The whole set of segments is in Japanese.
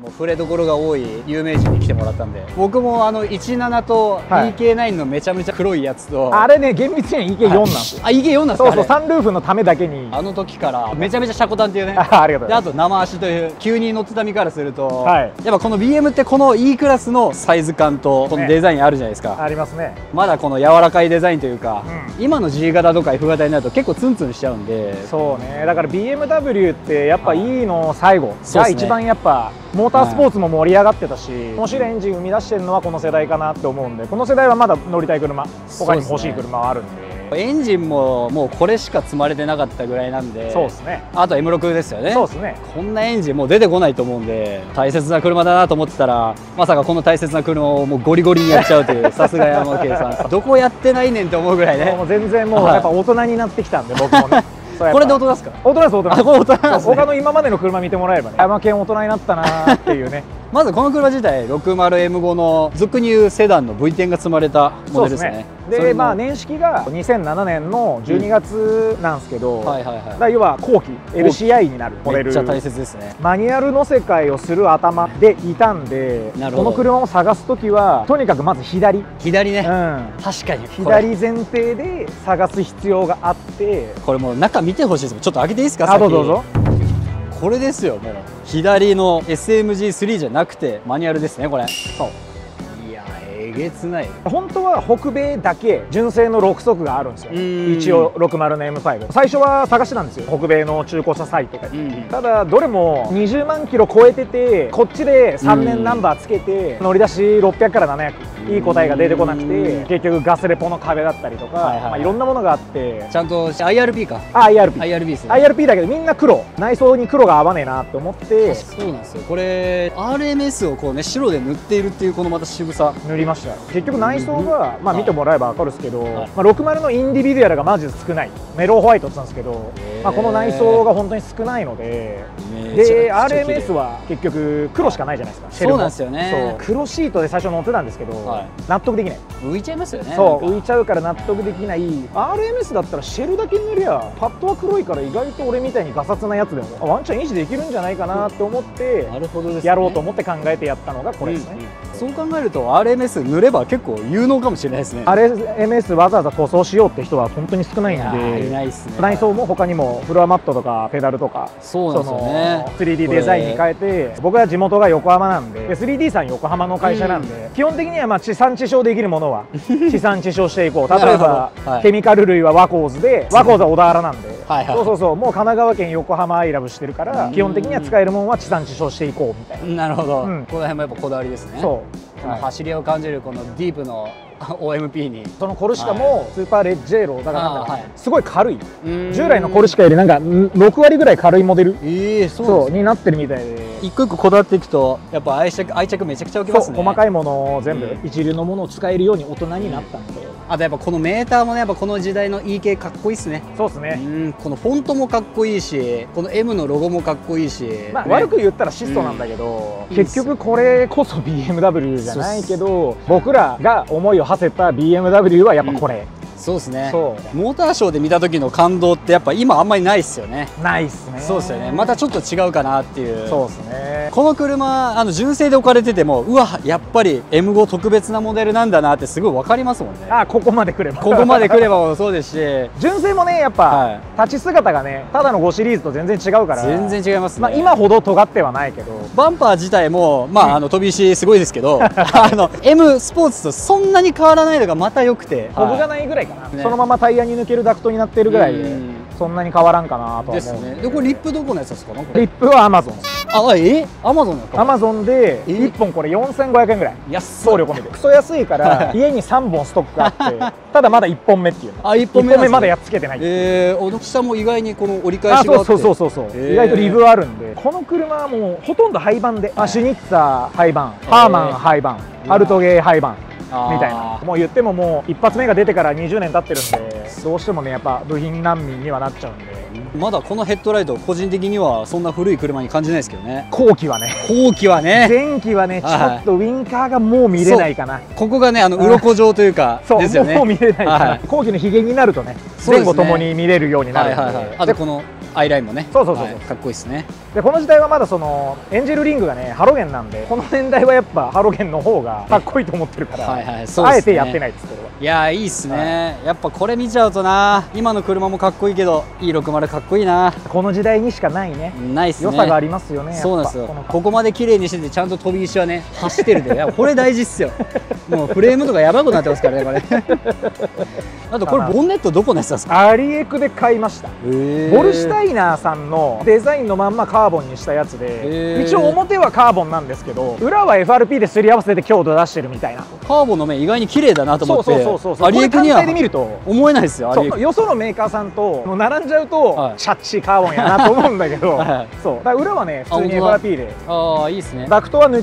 もう触れどころが多い有名人に来てもらったんで、僕も17と EK9 のめちゃめちゃ黒いやつと、あれね厳密には EK4 なんですよ。あ、EK4 なんですか。そうそう、サンルーフのためだけに。あの時からめちゃめちゃシャコタンっていうね。ありがとうございます。であと生足という急に乗ってた身からすると、はい、やっぱこの BM ってこの E クラスのサイズ感とこのデザインあるじゃないですか。ありますね。まだこの柔らかいデザインというか、今の G 型とか F 型になると結構ツンツンしちゃうんで。そうね、だから BMW ってやっぱ E の最後が一番やっぱモータースポーツも盛り上がってたし、面白いエンジン生み出してるのはこの世代かなって思うんで、この世代はまだ乗りたい車他にも欲しい車はあるんで。エンジンももうこれしか積まれてなかったぐらいなんで。そうですね。あと M6 ですよね。そうですね。こんなエンジンもう出てこないと思うんで、大切な車だなと思ってたら、まさかこの大切な車をもうゴリゴリにやっちゃうという、さすが山系さんどこやってないねんって思うぐらいね。もう全然もうやっぱ大人になってきたんで、僕もね。これで大人ですか。大人です、大人です。これ大人なんですね。他の今までの車見てもらえばね、山県大人になったなーっていうね。まずこの車自体 60M5 の俗に言うセダンの V10 が積まれたモデルですね。でまあ年式が2007年の12月なんですけど、要は後期 LCI になるモデル。めっちゃ大切ですね。マニュアル乗せ替えをする頭でいたんで、この車を探す時はとにかくまず左ね、確かに左前提で探す必要があって。これもう中見てほしいです。ちょっと開けていいですか。どうぞどうぞ。これですよ。もう左の SMG3 じゃなくてマニュアルですね、これ。そう、いやえげつない。本当は北米だけ純正の6速があるんですよ。一応60の M5 最初は探してたんですよ、北米の中古車サイトで。ただどれも20万キロ超えてて、こっちで3年ナンバーつけて乗り出し600から700、いい答えが出てこなくて、結局ガスレポの壁だったりとか、いろんなものがあって。ちゃんと IRP か。IRP ですね。 IRP だけどみんな黒、内装に黒が合わねえなって思って。そうなんですよ。これ RMS をこうね白で塗っているっていうこのまた渋さ。塗りました。結局内装がまあ見てもらえば分かるんですけど、60のインディビデュアルがマジで少ない。メローホワイトって言ったんですけど、この内装が本当に少ないので、で RMS は結局黒しかないじゃないですか。そうなんですよね。黒シートで最初乗ってたんですけど、納得できない。浮いちゃいますよね。そう浮いちゃうから納得できない。 RMS だったらシェルだけ塗りゃパッドは黒いから、意外と俺みたいにガサツなやつでもワンチャン維持できるんじゃないかなって思ってやろうと思って考えてやったのがこれですね。そう考えると RMS 塗れば結構有能かもしれないですね。 RMS わざわざ塗装しようって人は本当に少ないんで。いないですね。内装も他にもフロアマットとかペダルとか、そうなんですよね。 3D デザインに変えて、僕は地元が横浜なんで、 3D さん横浜の会社なんで、基本的にはまあ地産地消できるものは地産地消していこう。例えばケミカル類はワコーズで、ワコーズは小田原なんで、そうもう神奈川県横浜アイラブしてるから、基本的には使えるものは地産地消していこうみたいな。なるほど。この辺もやっぱこだわりですね。そう、走りを感じるこのディープのOMP に。そのコルシカもスーパーレッジェーロだからすごい軽い。従来のコルシカよりなんか6割ぐらい軽いモデルそうになってるみたいで、一個一個こだわっていくとやっぱ愛着めちゃくちゃ起きますね。細かいものを全部一流のものを使えるように大人になったので。あとやっぱこのメーターもね、やっぱこの時代の E 系かっこいいっすね。そうですね。このフォントもかっこいいし、この M のロゴもかっこいいし、まあ悪く言ったら質素なんだけど、結局これこそ BMW じゃないけど、僕らが思いを馳せた BMW はやっぱこれ。そうですね。モーターショーで見た時の感動ってやっぱ今あんまりないっすよね。ないっすね。そうですよね。またちょっと違うかなっていう。そうですね。この車純正で置かれてても、うわやっぱり M5 特別なモデルなんだなってすごい分かりますもんね。ここまで来れば。ここまで来ればもそうですし、純正もねやっぱ立ち姿がね、ただの5シリーズと全然違うから。全然違いますね。今ほど尖ってはないけど、バンパー自体もまあ飛び石すごいですけどM スポーツとそんなに変わらないのがまた良くて、コブがないぐらいかな。そのままタイヤに抜けるダクトになってるぐらいで、そんなに変わらんかなとは思う。ですね。でこれリップどこのやつですか？リップはアマゾン。アマゾンなんですか？アマゾンで1本これ4500円ぐらい。送料込みでクソ安いから家に3本ストックがあって、ただまだ1本目っていう。1本目まだやっつけてない。大きさも意外にこの折り返しがあって、意外とリブあるんで、この車はもうほとんど廃盤で、シュニッツァー廃盤、ハーマン廃盤、アルトゲー廃盤みたいな。もう言ってももう一発目が出てから20年経ってるんで、どうしてもねやっぱ部品難民にはなっちゃうんで。まだこのヘッドライト個人的にはそんな古い車に感じないですけどね。後期はね、後期はね、前期はねちょっとウインカーがもう見れないかな。ここがね鱗状というかそうですよね。もう見れないかな。後期のヒゲになるとね前後ともに見れるようになるんで。あとこのアイラインもね、そうかっこいいですね。でこの時代はまだそのエンジェルリングがねハロゲンなんで、この年代はやっぱハロゲンの方がかっこいいと思ってるから、あえてやってないです。これはいやいいっすね。やっぱこれ見ちゃうとな、今の車もかっこいいけど E60 かっこいいな。この時代にしかないね、ないっすね、良さがありますよね。そうなんですよ。ここまで綺麗にしててちゃんと飛び石はね走ってるで、いやこれ大事っすよ。もうフレームとかやばくなってますからねこれ。あとこれボンネットどこのやつですか？アリエクで買いました。ボルシュタイナーさんのデザインのまんまカーボンにしたやつで、一応表はカーボンなんですけど裏は FRP ですり合わせて強度出してるみたいな。カーボンの面意外に綺麗だなと思って、アリエクには思えないですよ。よそのメーカーさんと並んじゃうとシャッチーカーボンやなと思うんだけど、そうだから裏はね普通に FRP で、ああいいですね。ダクトは抜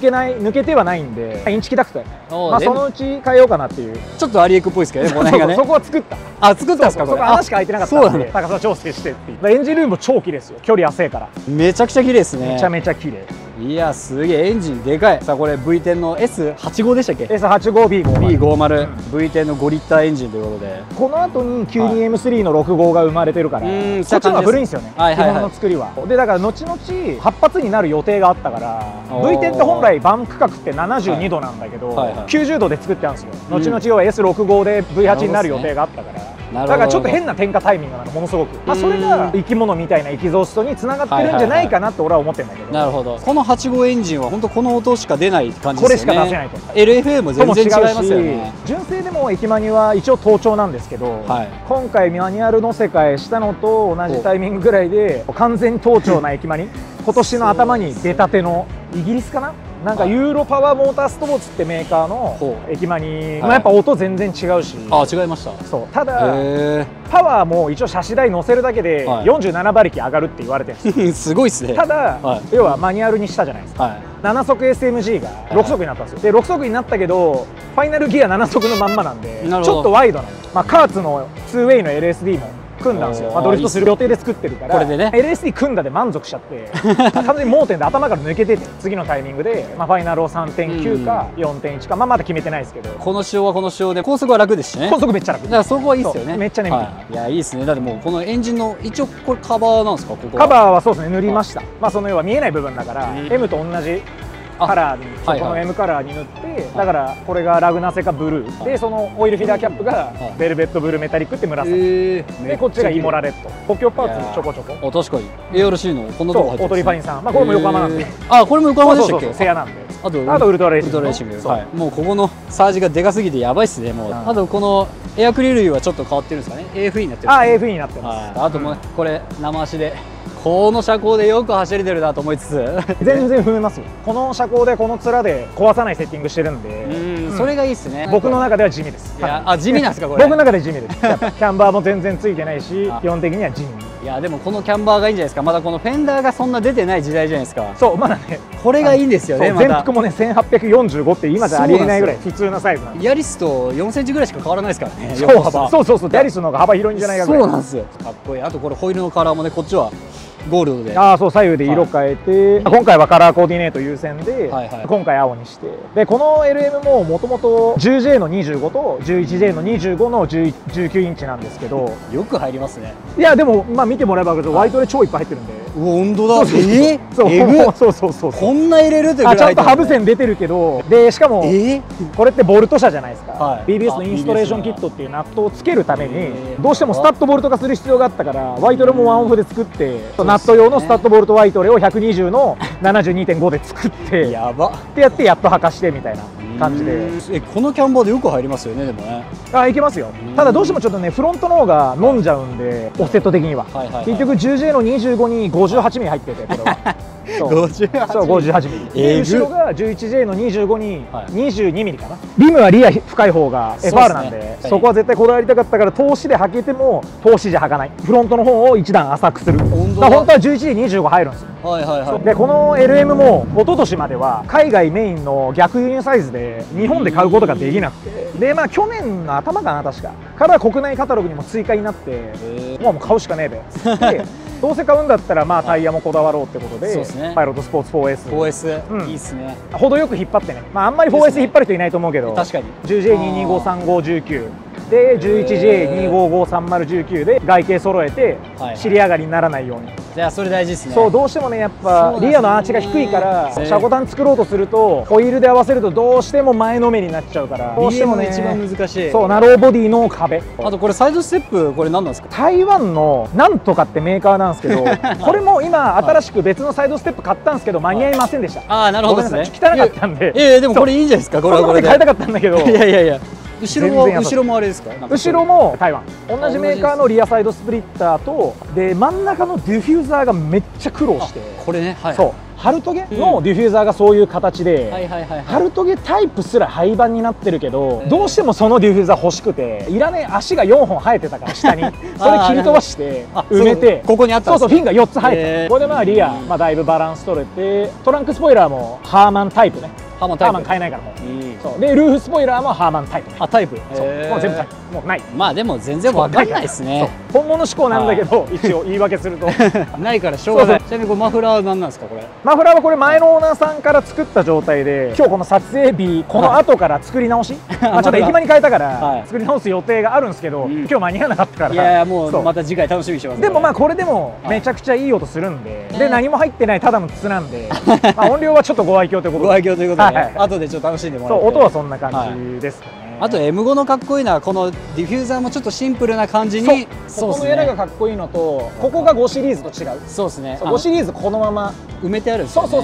けてはないんで、インチキダクトやね。まあそのうち変えようかなっていう。ちょっとアリエクっぽいですけどね、この辺がね。そこは作った。あ、作ったんですかこれ。そこ穴しか開いてなかったんで高さ調整してっていう。エンジンルームも超綺麗ですよ。距離浅いから。めちゃくちゃ綺麗ですね。めちゃめちゃ綺麗。いやすげえエンジンでかい。さあこれ V10 の S85 でしたっけ？ S85B50。V10 の5リッターエンジンということで、この後に 92M3 の6号が生まれてるから、こっちの方が古いんですよね、基本の作りは。でだから後々8発になる予定があったから、 V10 って本来バン区画って72度なんだけど、90度で作ってあるんですよ。後々要は S65 で V8 になる予定があったから、だからちょっと変な点火タイミングなの、ものすごく。まあそれが生き物みたいなエキゾーストにつながってるんじゃないかなって俺は思ってるんだけど。なるほど。この8号エンジンは本当この音しか出ない感じこですよね。れしか出せないと。LFA も全然違いますよね。純正でも駅マニは一応盗聴なんですけど、今回マニュアルの世界したのと同じタイミングぐらいで完全盗聴な駅マニ、今年の頭に出たてのイギリスかな、なんかユーロパワーモータースポーツってメーカーの駅マニ、やっぱ音全然違うし。あ、違いました。そう、ただパワーも一応車種台乗せるだけで47馬力上がるって言われてるんです。すごいですね。ただ要はマニュアルにしたじゃないですか。7速 SMG が6速になったんですよ。で6速になったけどファイナルギア7速のまんまなんでちょっとワイドなの。まあカーツの 2way の LSD も組んだんですよ。まあドリフトする予定で作ってるから、これでね LSD 組んだで満足しちゃって完全に盲点で頭から抜けてて、次のタイミングでファイナルを 3.9 か 4.1 かまだ決めてないですけど、この仕様はこの仕様で高速は楽ですしね。高速めっちゃ楽。だからそこはいいですよね。めっちゃね。いやいいですね。だってもうこのエンジンの一応これカバーなんですか？ここカバーはそうですね、塗りました。まあその要は見えない部分だから M と同じカラーに、この M カラーに塗って、だからこれがラグナセかブルーで、そのオイルフィダーキャップがベルベットブルーメタリックって紫で、こっちがイモラレット。補強パーツもちょこちょこ。確かに ARC のこんなとこ入ってる。オートリファインさん、まあこれも横浜なんで。あ、これも横浜でしたっけ？セアなんで。あとウルトラレーシング。もうここのサージがでかすぎてやばいっすね。もうあとこのエアクリルはちょっと変わってるんですかね。 AFE になってる。あ、AFE になってます。あともうこれ生足でこの車高でよく走れてるなと思いつつ全然踏めますよ。この車高でこの面で壊さないセッティングしてるんで、それがいいっすね。僕の中では地味です。あ、地味なんですかこれ？僕の中で地味です。キャンバーも全然ついてないし、基本的には地味。いやでもこのキャンバーがいいんじゃないですか。まだこのフェンダーがそんな出てない時代じゃないですか。そう、まだね、これがいいんですよね。全幅もね1845って今じゃありえないぐらい普通なサイズなんで。ヤリスと4センチぐらいしか変わらないですからね。そうヤリスの方が幅広いんじゃないかぐらい。そうなんですよ。かっこいい。あとこれホイールのカラーもね、こっちはゴールドで、そう左右で色変えて、今回はカラーコーディネート優先で、今回青にして、でこの LM ももともと 10J の25と 11J の25の19インチなんですけど、よく入りますね。いやでもまあ見てもらえば分かるけど、ワイトで超いっぱい入ってるんで。本当だ。そうこんな入れるってぐらいちゃんとハブ線出てるけど、でしかもこれってボルト車じゃないですか。 BBS のインストレーションキットっていうナットをつけるためにどうしてもスタッドボルト化する必要があったから、ワイトレもワンオフで作って、ナット用のスタッドボルトワイトレを120の 72.5 で作ってやばってやってやっと履かしてみたいな感じで。このキャンバーでよく入りますよね。でもね、いけますよ。ただどうしてもちょっとねフロントの方が飲んじゃうんで、オフセット的には結局 10J の25に58ミリ入ってて、これはそう58そう58ミリで、後ろが 11J の25にはい22ミリかな。リムはリア深い方が FR なんで、そうですねそこは絶対こだわりたかったから、通しで履けても通しじゃ履かない、フロントの方を一段浅くする。本当だだから本当は 11J25 入るんですよ。はいはいはい。でこの LM も一昨年までは海外メインの逆輸入サイズで日本で買うことができなくて、でまあ去年の頭かな確かから国内カタログにも追加になって、もう買うしかねえべでどうせ買うんだったらまあタイヤもこだわろうってことで、そうですねパイロットスポーツ 4S4S、うんいいっすね。程よく引っ張ってね、まああんまり 4S 引っ張る人いないと思うけど、確かに 10J2253519で 11J2553019で外形揃えてはい尻上がりにならないように。じゃあそれ大事ですね。そうどうしてもねやっぱそうなんですねリアのアーチが低いからね車庫端作ろうとするとホイールで合わせるとどうしても前のめりになっちゃうからどうしても BM ね一番難しい。そうナローボディの壁。あとこれサイドステップこれ何なんですか？台湾のなんとかってメーカーなんですけどこれも今新しく別のサイドステップ買ったんですけど間に合いませんでした。ああなるほどですね。ごめんなさい汚かったんででもこれいいんじゃないですか。これはこれで。変えたかったんだけどいやいやいや。後ろも全然優しい後ろもあれですか？後ろも台湾同じメーカーのリアサイドスプリッターとで真ん中のディフューザーがめっちゃ苦労して、これね、はい。そう春トゲのディフューザーがそういう形で、はいはいはいはい。春トゲタイプすら廃盤になってるけど、どうしてもそのディフューザー欲しくていらねえ足が4本生えてたから下にそれ切り飛ばして埋めて、ここにあったんですそうそうフィンが4つ生えてた、これでまあリア、まあ、だいぶバランス取れてトランクスポイラーもハーマンタイプね。ハーマンタイプ。ハーマン買えないからもういい。そうでルーフスポイラーもハーマンタイプね。あタイプ。そうもう全部タイプもうない。まあでも全然わかんないですね。そう本物志向なんだけど一応言い訳するとないからしょうがない。そうちなみにこれマフラーは何なんですかこれ？マフラーはこれ前のオーナーさんから作った状態で今日この撮影日この後から作り直しまあちょっと駅間に変えたかはらい作り直す予定があるんですけど今日間に合わなかったから。いやいやもそううまた次回楽しみにしてます。でもまあこれでもめちゃくちゃいい音するんで、で何も入ってないただの筒なんでまあ音量はちょっとご愛嬌ということでご愛嬌ということでね、はいはい後でちょっと楽しんでもらって。そう音はそんな感じですかね。あと M5 のかっこいいのはこのディフューザーもちょっとシンプルな感じに。そうここの柄がかっこいいのとここが5シリーズと違う。そうですね。そう5シリーズこのまま埋めてあるんですよね。そう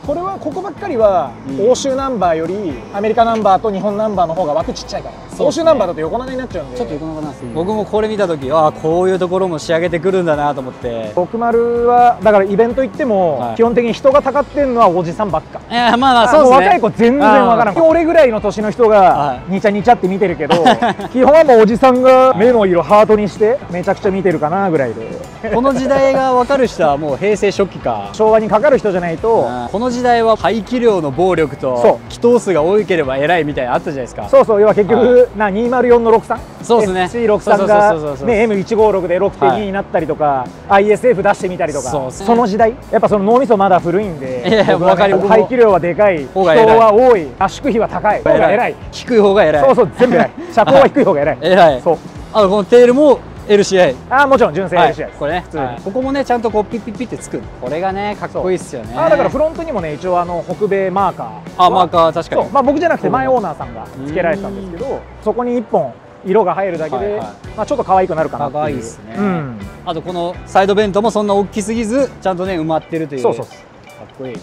これはここばっかりは欧州ナンバーよりアメリカナンバーと日本ナンバーの方が枠ちっちゃいから、欧州ナンバーだと横長になっちゃうんでちょっと横長なんですよ。僕もこれ見た時ああこういうところも仕上げてくるんだなと思って。60はだからイベント行っても、はい基本的に人がたかってんのはおじさんばっか。いやまあまあもうそうですね。若い子全然わからん。俺ぐらいの年の人はがいにちゃにちゃって見てるけど基本はもうおじさんが目の色ハートにしてめちゃくちゃ見てるかなぐらいでこの時代が分かる人はもう平成初期か。昭和にかかる人じゃないとこの時代は排気量の暴力そと気筒数が多ければ偉いみたいなのあったじゃないですか。そう要は結局204の63そうですね FC63 がそうそうそうそうね M156 で 6.2 になったりとか ISF 出してみたりとかそうですねその時代やっぱその脳みそまだ古いんいやいやで僕はねわかります排気量はでかい人方が偉いは多い圧縮比は高い方が偉い低い方が偉い。そう全部偉い車高は低い方が偉い偉い。そうあとこのテールも LCI。もちろん純正 LCI です、これね普通にここもねちゃんとこうピッピッピッってつくこれがねかっこいいっすよね。だからフロントにもね一応北米マーカーマーカー確かに。そう僕じゃなくて前オーナーさんがつけられてたんですけどそこに1本色が入るだけで、はいはいちょっと可愛くなるかなっていう。可愛いっすねうんあとこのサイドベントもそんな大きすぎずちゃんとね埋まってるという。そうかっこいい。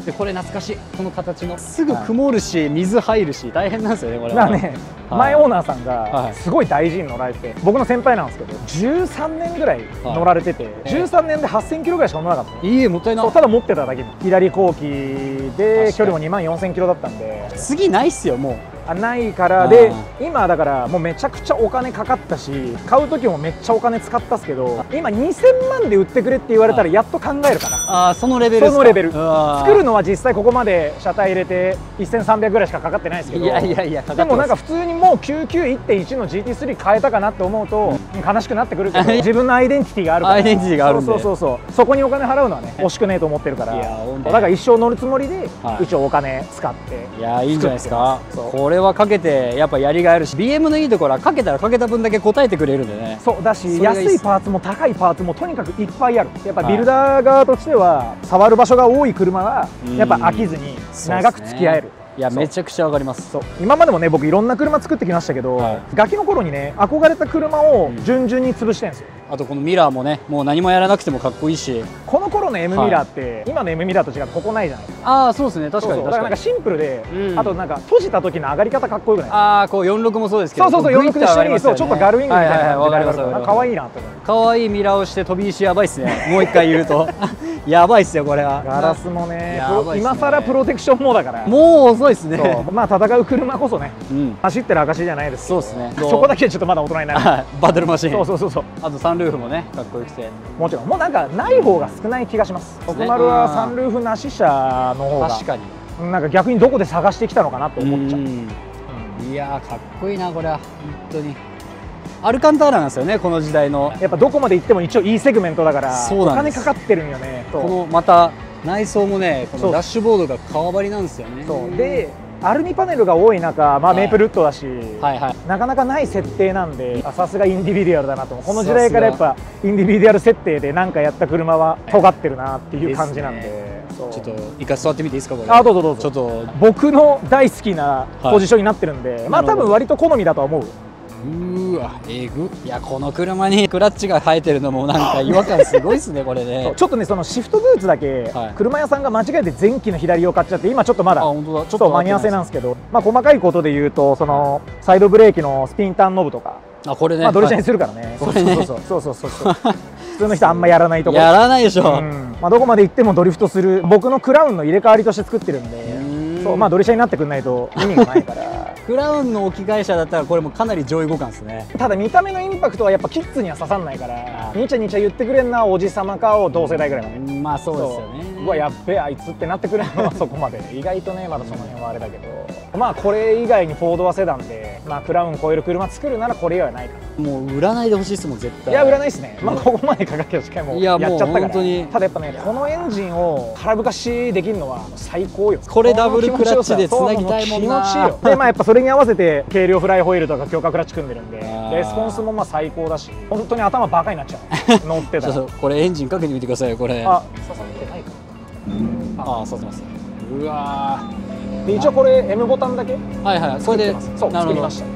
でこれ懐かしいこの形のすぐ曇るし水入るし大変なんですよねこれは。だからね、はい前オーナーさんはいがすごい大事に乗られて僕の先輩なんですけど13年ぐらい乗られてて、13年で8000キロぐらいしか乗らなかったの。いいもったいなそうただ持ってただけに左後期で確かに距離も2万4000キロだったんで次ないっすよもう。ないからで今だからもうめちゃくちゃお金かかったし買う時もめっちゃお金使ったっすけど今2000万で売ってくれって言われたらやっと考えるかな。そのレベルですか。そのレベルうわー作るのは実際ここまで車体入れて1300ぐらいしかかかってないですけどいやいやいやかかってますでもなんか普通にもう99.1の GT3 変えたかなって思うと悲しくなってくるけど自分のアイデンティティがあるからアイデンティティがあるんでそこにお金払うのはね惜しくねえと思ってるからいや本当だから一生乗るつもりではい一応お金使っていやいいんじゃないですか。そうこれはかけてやっぱやりがいあるし BM のいいところはかけたらかけた分だけ答えてくれるんでね。そうだしそれがいいっす安いパーツも高いパーツもとにかくいっぱいある。やっぱビルダー側としては触る場所が多い車はやっぱ飽きずに長く付き合える。いやめちゃくちゃわかります。そう今までもね僕いろんな車作ってきましたけど、はいガキの頃にね憧れた車を順々に潰してるんですよ。あとこのミラーもねもう何もやらなくてもかっこいいし。この頃の M ミラーって、今の M ミラーと違ってここないじゃないですか。ああそうですね確かにだからなんかシンプルで、あとなんか閉じた時の上がり方かっこよくない。ああこう46もそうですけどそう46で一緒にそうちょっとガルウィングみたいな感じでわかります可愛いなと思う。可愛いミラーをして飛び石やばいっすねもう一回言うとやばいっすよこれは。ガラスもね、やばいっすね今更プロテクションもだから、もう遅いっすね。そうまあ戦う車こそね、うん、走ってる証じゃないですけど。そうですね。そこだけはちょっとまだ大人になる。バトルマシーン。そうそうそうそう。あとサンルーフもね、かっこよくて。もちろんもうなんかない方が少ない気がします。徳丸はサンルーフなし車の方が確かになんか逆にどこで探してきたのかなと思っちゃう。いやーかっこいいなこれは本当に。アルカンターラなんですよねこの時代の。やっぱどこまで行っても一応いいセグメントだからお金かかってるんよね。このまた内装もね、このダッシュボードが革張りなんですよね。そうでアルミパネルが多い中、まあ、メープルウッドだし、なかなかない設定なんで、さすがインディビデュアルだなと。この時代からやっぱインディビデュアル設定で何かやった車は尖ってるなっていう感じなんで。ちょっと一回座ってみていいですかこれ。あ、どうぞどうぞ。ちょっと僕の大好きなポジションになってるんで、まあ多分割と好みだとは思う。うわえぐ。いやこの車にクラッチが生えてるのもなんか違和感すごいですねこれね。ちょっとねそのシフトブーツだけ、車屋さんが間違えて前期の左を買っちゃって、今ちょっとまだちょっと間に合わせなんですけど、まあ細かいことで言うとそのサイドブレーキのスピンターンノブとか、これね、まあドル車にするからね。そうそうそうそう。普通の人あんまやらないところ。やらないでしょ。まあどこまで行ってもドリフトする。僕のクラウンの入れ替わりとして作ってるんで、そうまあドル車になってくんないと意味がないから。クラウンの置き換え車だったらこれもかなり上位互換ですね。ただ見た目のインパクトはやっぱキッズには刺さんないから、ニチャニチャ言ってくれんなおじさまかを同世代ぐらいまで。まあそうですよね。うわやっべあいつってなってくれるのはそこまで。意外とねまだその辺はあれだけど、まあこれ以外にフォードはセダンで、まあクラウン超える車作るならこれ以外はないかな。もう売らないでほしいですもん絶対。いや売らないですね。まあここまで価格しかもやっちゃったから。ただやっぱねこのエンジンを空ぶかしできるのは最高よ。これダブルクラッチでつなぎたいもんな。気持ちいいよ。でまあやっぱそれに合わせて軽量フライホイールとか強化クラッチ組んでるんで、レスポンスもまあ最高だし、本当に頭バカになっちゃう。乗ってたら。これエンジンかけてみてくださいよこれ。あ刺さってないか。あ刺さってます。うわで一応これ M ボタンだけ。はいはい。これでそう作りました。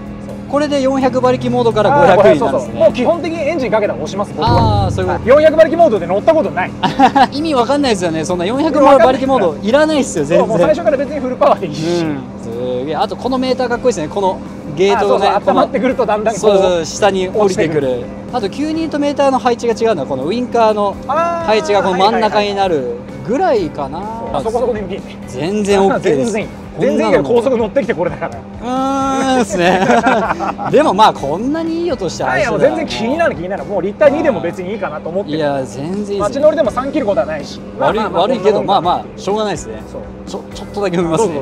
これで400馬力モードから500になるんですね。もう基本的にエンジンかけたら押します。僕は。ああそういうこと。400馬力モードで乗ったことない。意味わかんないですよね。そんな400馬力モードいらないですよ全然。もう最初から別にフルパワーでいいし。すげえ。あとこのメーターかっこいいですね。このゲートがね温まってくるとだんだんそうそう下に降りてくる。あと9ニュートンメーターの配置が違うのはこのウインカーの配置がこの真ん中になるぐらいかな。そこそこでいい。全然 OK です。全然いいから高速乗ってきてこれだから。ですね。でもまあこんなにいい音してあれ全然気になる気になる。もうリッター2でも別にいいかなと思ってる。いや全然いい。街乗りでも3切ることはないし。悪いけどまあまあしょうがないですね。ちょっとだけ飲みますね。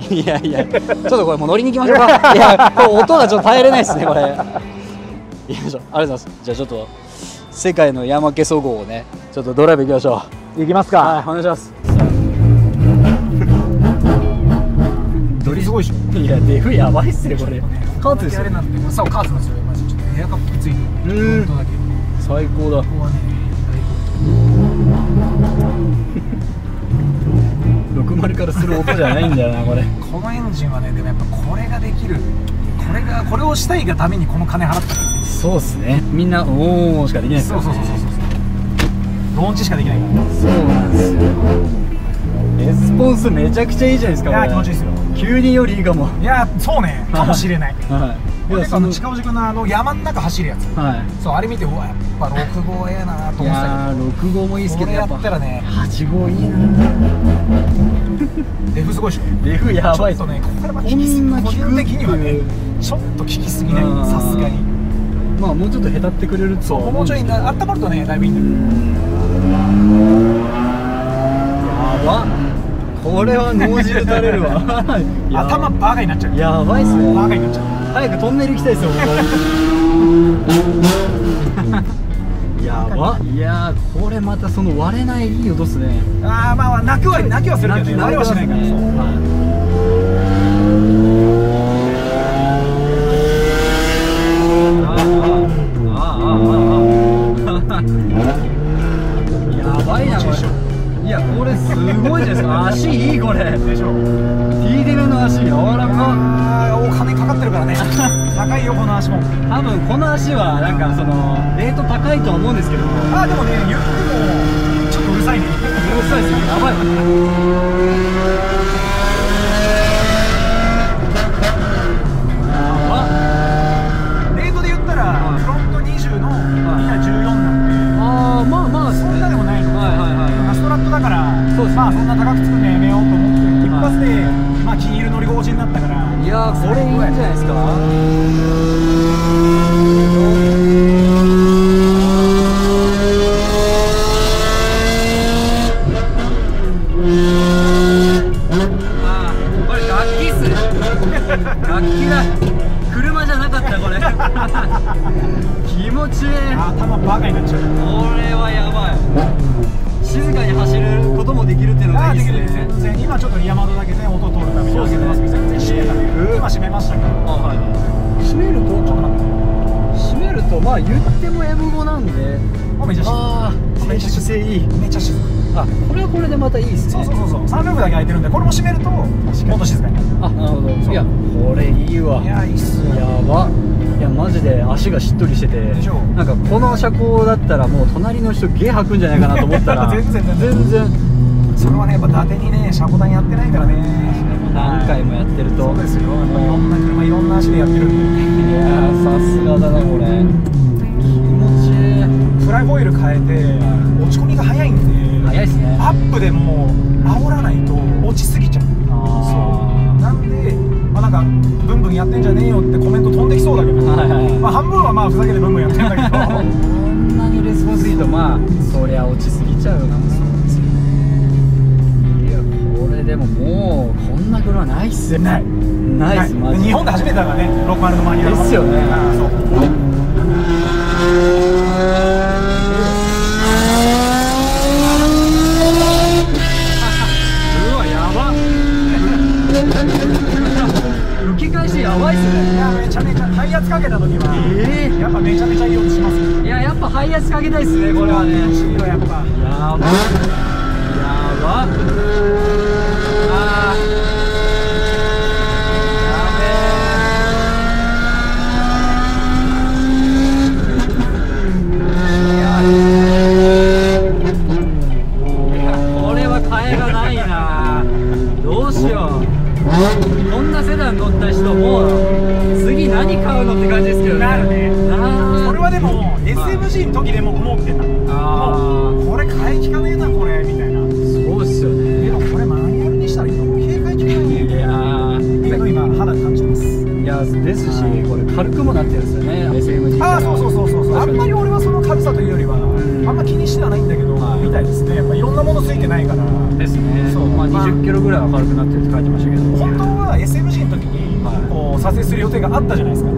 いやいやちょっとこれもう乗りに行きましょうか。いやこれ音がちょっと耐えれないですねこれ。よいしょありがとうございます。じゃあちょっと世界の山系総合をねちょっとドライブ行きましょう。行きますか。はいお願いします。ドリすごいでしょ。いやデフやばいっすねこれ。カーツですよ。そうカーツなんですよ。マジちょっとエアカップついてる。最高だ。ここはね60からする音じゃないんだよなこれ。このエンジンはねでもやっぱこれができる。これをしたいがためにこの金払った。そうっすね。みんなおおしかできないですよね。そうローンチしかできないから。そうなんですよ。レスポンスめちゃくちゃいいじゃないですか。いや気持ちいいですよ。急によりいいかも。いやそうねかもしれない。いやその近尾君の山の中走るやつ。そうあれ見てうわやっぱ6号ええなと思ってたけど。いや6号もいいですけどやっぱ8号いいな。デフすごいでしょ。デフやばい。ちょっとねここから個人的にはねちょっと効きすぎないさすがに。まあもうちょっとへたってくれると。そうもうちょい温まるとねだいぶいいんだやば。これは脳汁垂れるわ。頭バカになっちゃう。やばいっすね。バカになっちゃう。早くトンネル行きたいですよ。やば。いやこれまたその割れないいい音っすね。まあ泣きはするけどね割れはしないから。やばいなこれ。いやこれすごいじゃないですか。足いいこれ。でしょ。T デルの足柔らか。お金かかってるからね。高いよこの足も。多分この足はなんかそのレート高いと思うんですけど。でもね言ってもちょっとうるさいね。うるさいですね。やばい。レートで言ったらフロント20の214なんで。まあまあですね。気持ちいい。頭バカになっちゃう。これはやばい。静かに走ることもできるっていうのがいいですね。全然今ちょっと山戸だけね、音取るために開けてますけど、全然閉めたね。今閉めましたけど。はい。閉めると閉めるとまあ言っても M5 なんで、めっちゃ静か。静粛性いい。めっちゃ静か。これはこれでまたいいですね。そうサンルーフだけ開いてるんで、これも閉めるともっと静かになる。なるほど。いやこれいいわ。いやいいっすよ。やば。いやマジで足がしっとりしてて、なんかこの車高だったらもう隣の人ゲー吐くんじゃないかなと思ったら全然それはね、やっぱ伊達にね、車庫団やってないからね。何回もやってると。そうですよ。いろんな車、いろんな足でやってるんで。いやさすがだなこれ。気持ちいい。フライホイール変えて落ち込みが早いんで。早いですね。アップでも煽らないと落ちすぎちゃう。そうなんで、なんかブンブンやってんじゃねえよってコメント飛んできそうだけど、半分はまあふざけてブンブンやってんだけどこんなにレスポンスいいとまあそりゃ落ちすぎちゃうな。いやこれでももうこんな車ないっすよ。ないっす。マジ日本で初めてだからね、60のマニュアルですよね。吹き返しやばいっすね。いやめちゃめちゃ排圧かけた時は、やっぱめちゃめちゃいい音しますよ。いややっぱ排圧かけたいっすねこれはね。楽しいよやっぱ。やばやば。これは替えがないな。どうしよう。こんなセダン乗った人も次何買うのって感じですけどね。なるね。それはでも SMG の時でも思ってた。もうこれ買い利かねえなこれみたいな。そうっすよね。でもこれマニュアルにしたらいいの軽快利かないね。いやーっていうの今肌感じてます。いやですしこれ軽くもなってるんですよね SMG。そうあんまり俺はその軽さというよりはあんま気にしてはないんだけど、みたいですね。やっぱいろんなものついてないからですね。そうまあ20キロぐらいは軽くなってるって書いてましたけど、本当は SMG の時にこう撮影する予定があったじゃないですか。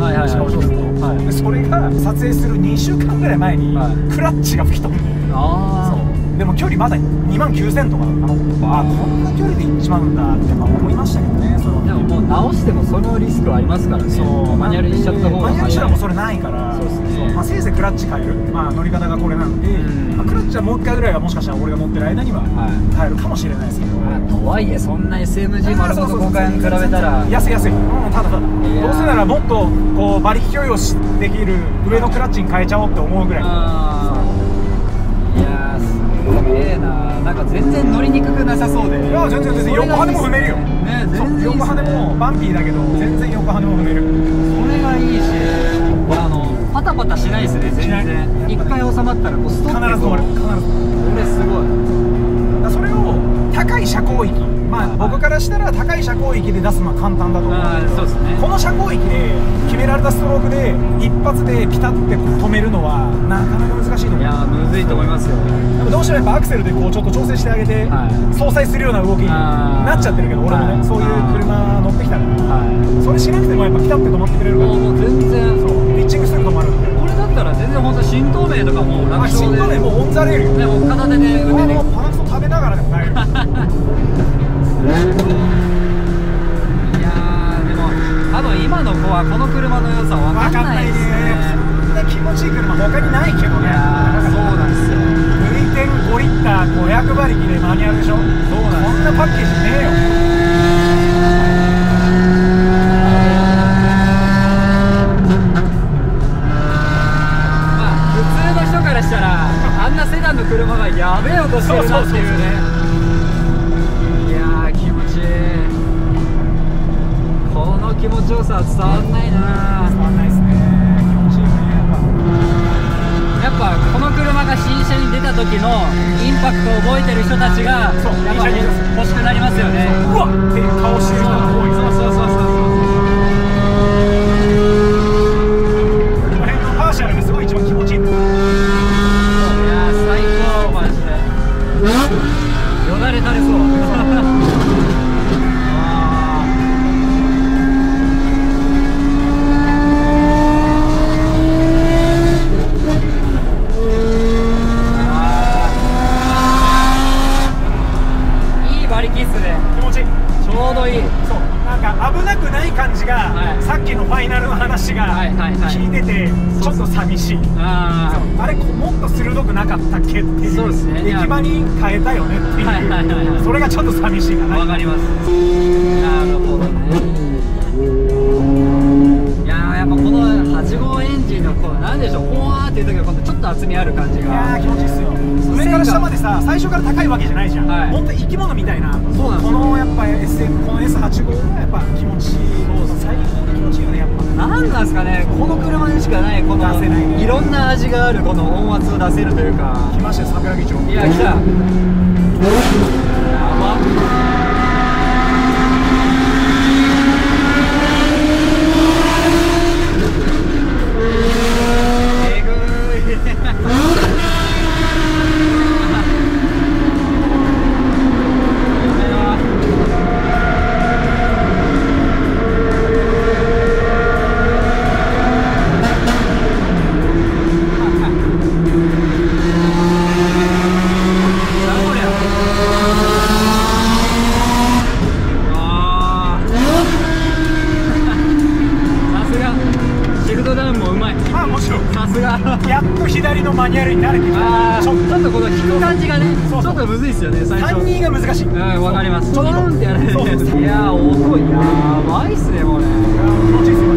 でそれが撮影する2週間ぐらい前にクラッチが吹き飛んで、でも距離まだ29000とかこんな距離で行っちまうんだって思いましたけどね。でももう直してもそのリスクはありますからね。マニュアルにしちゃった方がマニュアルにしたらもうそれないから。せいぜいクラッチ変える、乗り方がこれなんで、クラッチはもう1回ぐらいはもしかしたら俺が乗ってる間には変えるかもしれないですけど、とはいえそんな SMG 丸ごと交換に比べたら安い、ただどうせならもっとこう馬力許容できる上のクラッチに変えちゃおうって思うぐらい。いやすげえな。なんか全然乗りにくくなさそうで。いや全然横羽でも踏めるよね。横羽でもバンピーだけど全然横羽でも踏める。それがいいし、パタパタしないですね全然。一回収まったらこうストップ必ず止まる。これすごい。それを高い車高域、僕からしたら高い車高域で出すのは簡単だと思う。そうですね。この車高域で決められたストロークで一発でピタッて止めるのはなかなか難しいと思う。いやむずいと思いますよ。でもどうしてもやっぱアクセルでこうちょっと調整してあげて相殺するような動きになっちゃってるけど、俺もねそういう車乗ってきたから、それしなくてもやっぱピタッて止まってくれるから、もう全然ピッチングすぐ止まるんで。これだったら全然本当新東名とかも楽勝で。新東名もうオンザレールよ。でも片手で運転できる。パナクソ食べながらでも大丈夫。いやでも多分今の子はこの車の良さ分かんないですね。こんな気持ちいい車他にないけどね。そうなんですよ。2.5 リッター500馬力でマニュアルでしょ。こんなパッケージねえよ。普通の人からしたらあんなセダンの車がやべえ音してるなっていうね。気持ちよさは伝わんないな。伝わんないですね。気持ちいいよね。やっぱこの車が新車に出た時のインパクトを覚えてる人たちがやっぱ欲しくなりますよね。うわっって顔してる人が多い。この辺のパーシャルがすごい一番気持ちいい。いや最高マジで。よだれ垂れそう。ちょっと寂しい。あれもっと鋭くなかったっけっていう。そうですね。駅場に変えたよねっていう。それがちょっと寂しいかな。わかります。なるほどね。いやー、やっぱこの8号エンジンのこうなんでしょう、ほわーっていう時は今度ちょっと厚みある感じが。いやー気持ちいいっすよ。上から下までさ、最初から高いわけじゃないじゃん。本当生き物みたいな。そうなんです。このやっぱ SM この S85 がやっぱ気持ちいい。最高に気持ちいいよねやっぱ。なんなんですかね、この車にしかないこのいろんな味があるこの音圧を出せるというか。来ましたよ桜木町。いや来た。やば。やっと左のマニュアルに慣れてきた。ちょっとこの引く感じがね、ちょっとむずいっすよね、最初。3、2が難しい。わかります。ちょっとってやられて。いやー、音やばいっすね、これ。気持ちいいっすよ。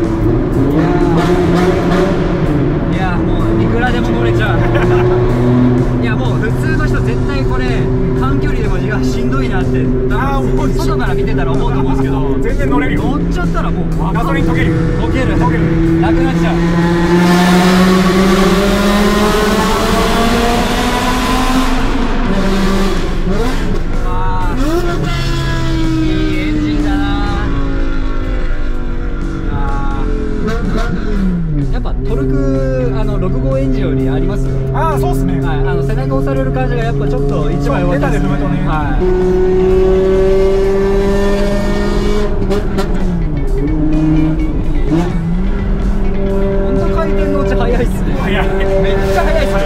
いやー、もういくらでも乗れちゃう。いや、もう普通の人絶対これ短距離でもしんどいなって、外から見てたら思うと思うんですけど、全然乗れるよ。乗っちゃったらもうガソリン溶ける。溶ける。なくなっちゃう。トルク6号エンジンよりありますよ。ああそうっすね。はい、背中押される感じがやっぱちょっと一枚弱いですね。ベタで踏むとね。はい。本当回転のうち早いっすね。早い。めっちゃ早いっすね。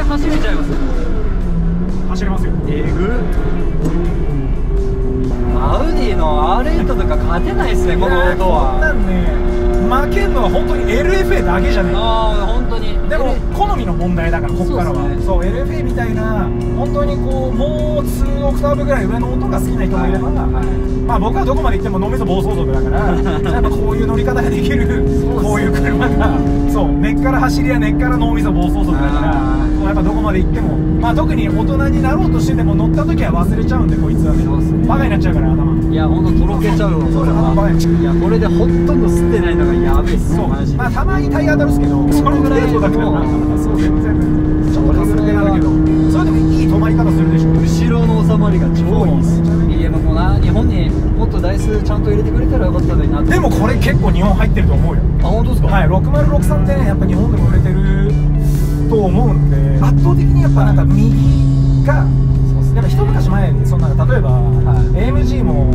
走れちゃいます。走れますよ。えぐ。アウディの R8 とか勝てないですね、この音は。こんなんね、負けるのは本当に LFA だけじゃねえ。ああ、本当に。でも好みの問題だから、ここからは。そう、LFA みたいな本当にこうもう2オクターブぐらい上の音が好きな人もいれば、まあ僕はどこまで行っても脳みそ暴走族だから、やっぱこういう乗り方ができるこういう車が、そう根っから走りや根っから脳みそ暴走族だから。やっぱどこまで行っても、まあ、特に大人になろうとしてても乗った時は忘れちゃうんで、こいつはね、バカになっちゃうから頭。いやほんととろけちゃうよ。それはバカになっちゃう。いやこれでほとんど吸ってないのがやべえっす。そうマジで。まあたまにタイヤ当たるっすけど、それぐらいそうだから、そう全然ちょっとかすれてなるけど、それでもいい止まり方するでしょ。後ろの収まりが超いいっす。いやもうな、日本にもっと台数ちゃんと入れてくれたらよかったのにな。でもこれ結構日本入ってると思うよ。あ本当ですか。はい、6063でね、やっぱ日本でも売れてると思うんで、圧倒的にやっぱなんか右が、やっぱ一昔前にそんな例えば、AMG も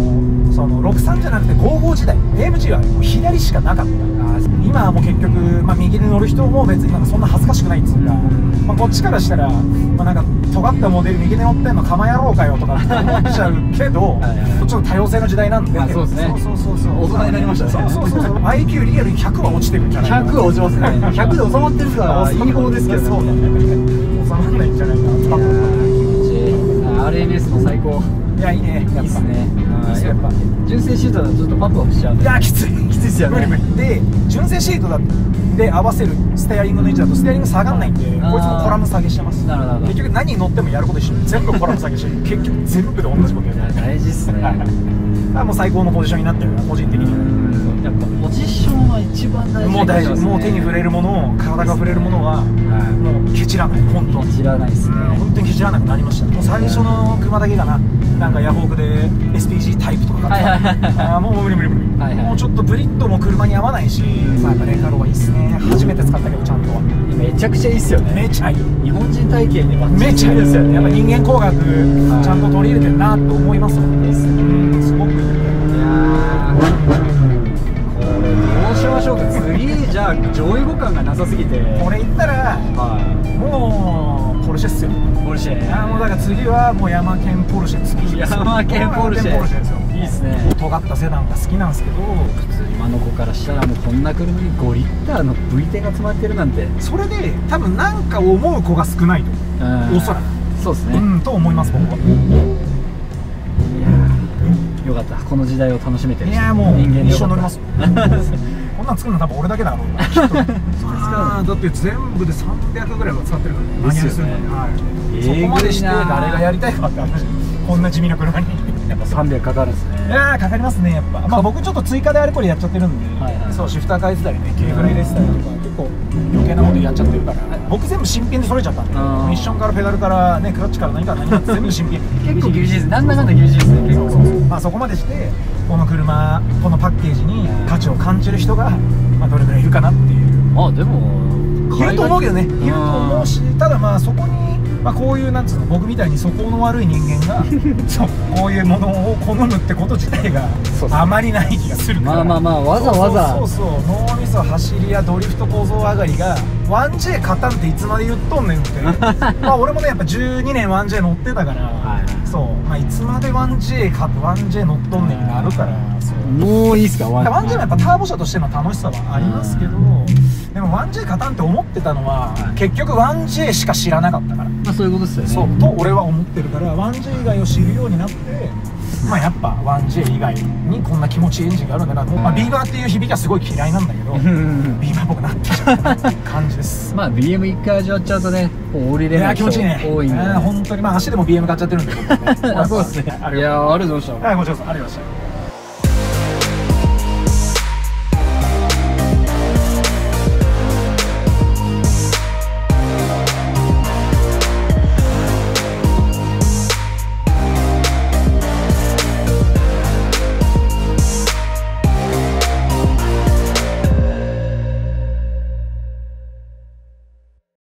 その63じゃなくて55時代 AMG はもう左しかなかった。今はもう結局、まあ、右で乗る人も別になんかそんな恥ずかしくないっつうか、まあ、こっちからしたら、まあ、なんか尖ったモデル右で乗ってんの構やろうかよとかって思っちゃうけどちょっと多様性の時代なんで、そうですね。そう大人になりましたね。そう IQ リアルに100は落ちてるんじゃないかな。100は落ちますね。100で収まってるからいい方ですけど、そうだね、収まらないんじゃないかな。多分 RMS も最高。いやいいね、いいっすね。やっぱ純正シートだとちょっとパンプアップしちゃうんで。いやきついきついっすよね。無理無理で、純正シートだで合わせるステアリングの位置だとステアリング下がんないんで、こいつもコラム下げしてます。なるほど。結局何に乗ってもやること一緒。全部コラム下げしてる。結局全部で同じことやる。大事っすね。もう最高のポジションになってるから個人的に。やっぱポジションは一番大事。もう大事。もう手に触れるものを、体が触れるものはもうケチらない。本当ケチらないですね。本当にケチらなくなりました。もう最初の車だけかな。なんかヤフオクで SPG タイプとか買ったもう無理無理無理。もうちょっとブリッドも車に合わないし、まあやっぱレカローはいいっすね。初めて使ったけどちゃんと。めちゃくちゃいいっすよね。めちゃいい。日本人体型にはめちゃいいですよね。やっぱ人間工学ちゃんと取り入れてるなと思いますもんね。すごくいい。が上位互換がなさすぎて、これ言ったらもうポルシェっすよ。ポルシェ。もうだから次はもうヤマケンポルシェ、次ヤマケンポルシェですよ。いいっすね。尖ったセダンが好きなんですけど、普通今の子からしたらもうこんな車に5リッターの V10 が詰まってるなんて、それで多分なんか思う子が少ないと思う。おそらくそうですね。と思います僕は。よかった、この時代を楽しめてる。いやもう人間で一緒乗りますこんなん作るの多分俺だけだろうなきっと。だって全部で300ぐらいは使ってるからね。ですよね。そこまでして誰がやりたいかって話。こんな地味な車にやっぱ300かかるんですね。いやーかかりますねやっぱ。まあ僕ちょっと追加であれこれやっちゃってるんで、そうシフター変えてたりね、軽フラ入れてたりとか結構余計なことやっちゃってるから、僕全部新品で揃えちゃったんで、ミッションからペダルからね、クラッチから何から何から全部新品。結構厳しいです。なんだかんだ厳しいですね。結構。まあそこまでしてこの車、このパッケージに価値を感じる人がまあどれぐらいいるかなっていう。でもいると思うけどね、いると思うし、ただまあそこにまあこういうなんつうの、僕みたいに素行の悪い人間がそうこういうものを好むってこと自体があまりない気がするから。まあわざわざそう脳みそ走りやドリフト構造上がりが 1J 勝たんっていつまで言っとんねんってまあ俺もねやっぱ12年 1J 乗ってたから、そうまあいつまで 1J 勝って 1J 乗っとんねんになるから、もういいっすか。 1J もやっぱターボ車としての楽しさはありますけど、でも 1J 勝たんって思ってたのは結局 1J しか知らなかったから、まあそういうことですよね。そうと俺は思ってるから、 1J 以外を知るようになって、まあやっぱ 1J 以外にこんな気持ちいいエンジンがあるんだな、まあ、ビーバーっていう響きはすごい嫌いなんだけどビーバー僕なってきちゃったなっていう感じですまあ BM 一回味わっちゃうとね、降りれない人多いんで、本当にまあ足でも BM 買っちゃってるんで僕ねそうですね。いやありがとうございました。はい、こちらこそありがとうございました。